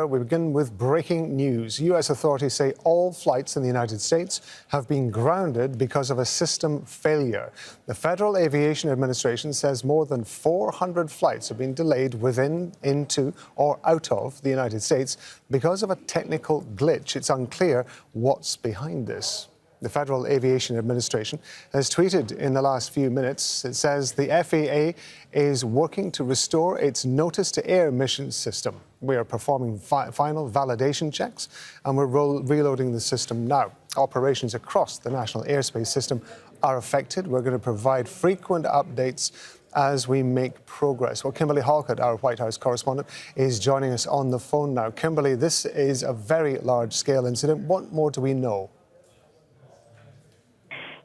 We begin with breaking news. U.S. authorities say all flights in the United States have been grounded because of a system failure. The Federal Aviation Administration says more than 400 flights have been delayed within, into, or out of the United States because of a technical glitch. It's unclear what's behind this. The Federal Aviation Administration has tweeted in the last few minutes. It says the FAA is working to restore its notice-to-air mission system. We are performing final validation checks and we're reloading the system now. Operations across the national airspace system are affected. We're going to provide frequent updates as we make progress. Well, Kimberly Halkett, our White House correspondent, is joining us on the phone now. Kimberly, this is a very large-scale incident. What more do we know?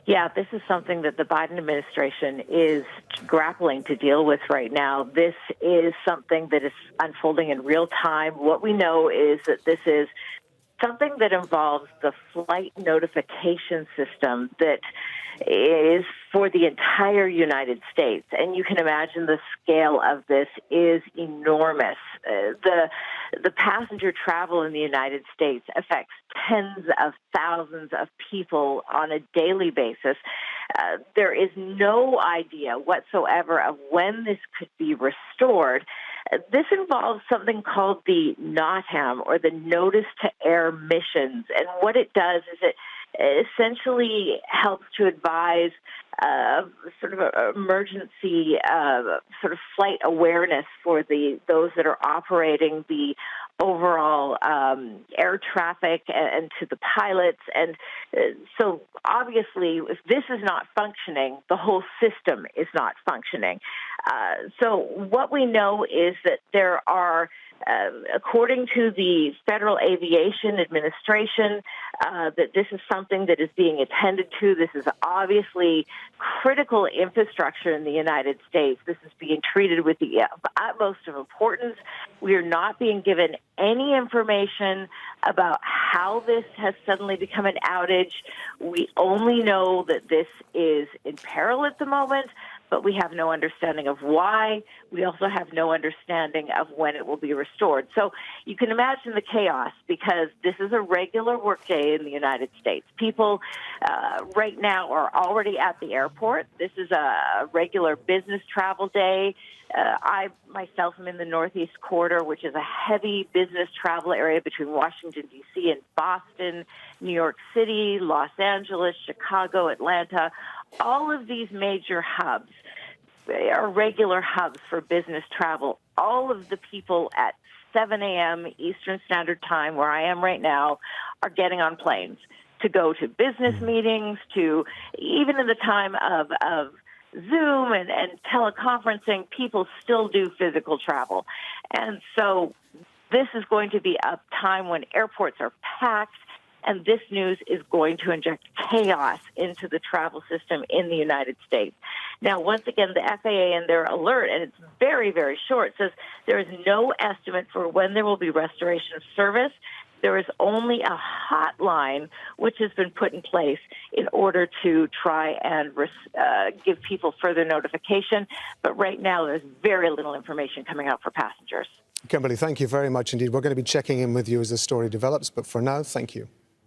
Yeah, this is something that the Biden administration is grappling to deal with right now. This is something that is unfolding in real time. What we know is that this is something that involves the flight notification system that is for the entire United States. And you can imagine the scale of this is enormous. The passenger travel in the United States affects tens of thousands of people on a daily basis. There is no idea whatsoever of when this could be restored. This involves something called the NOTAM, or the Notice to Air Missions. And what it does is it essentially helps to advise sort of emergency sort of flight awareness for those that are operating the overall air traffic and to the pilots. And so obviously, if this is not functioning, the whole system is not functioning. So what we know is that there are, according to the Federal Aviation Administration, that this is something that is being attended to. This is obviously critical infrastructure in the United States. This is being treated with the utmost of importance. We are not being given any information about how this has suddenly become an outage. We only know that this is in peril at the moment, but we have no understanding of why. We also have no understanding of when it will be restored. So you can imagine the chaos, because this is a regular workday in the United States. People right now are already at the airport. This is a regular business travel day. I myself am in the Northeast Corridor, which is a heavy business travel area between Washington, D.C. and Boston, New York City, Los Angeles, Chicago, Atlanta. All of these major hubs are regular hubs for business travel. All of the people at 7 a.m. Eastern Standard Time, where I am right now, are getting on planes to go to business meetings, to even in the time of Zoom and teleconferencing, people still do physical travel. And so this is going to be a time when airports are packed, and this news is going to inject chaos into the travel system in the United States. Now, once again, the FAA in their alert, and it's very, very short, says there is no estimate for when there will be restoration of service. There is only a hotline which has been put in place in order to try and give people further notification. But right now, there's very little information coming out for passengers. Kimberly, thank you very much indeed. We're going to be checking in with you as the story develops. But for now, thank you.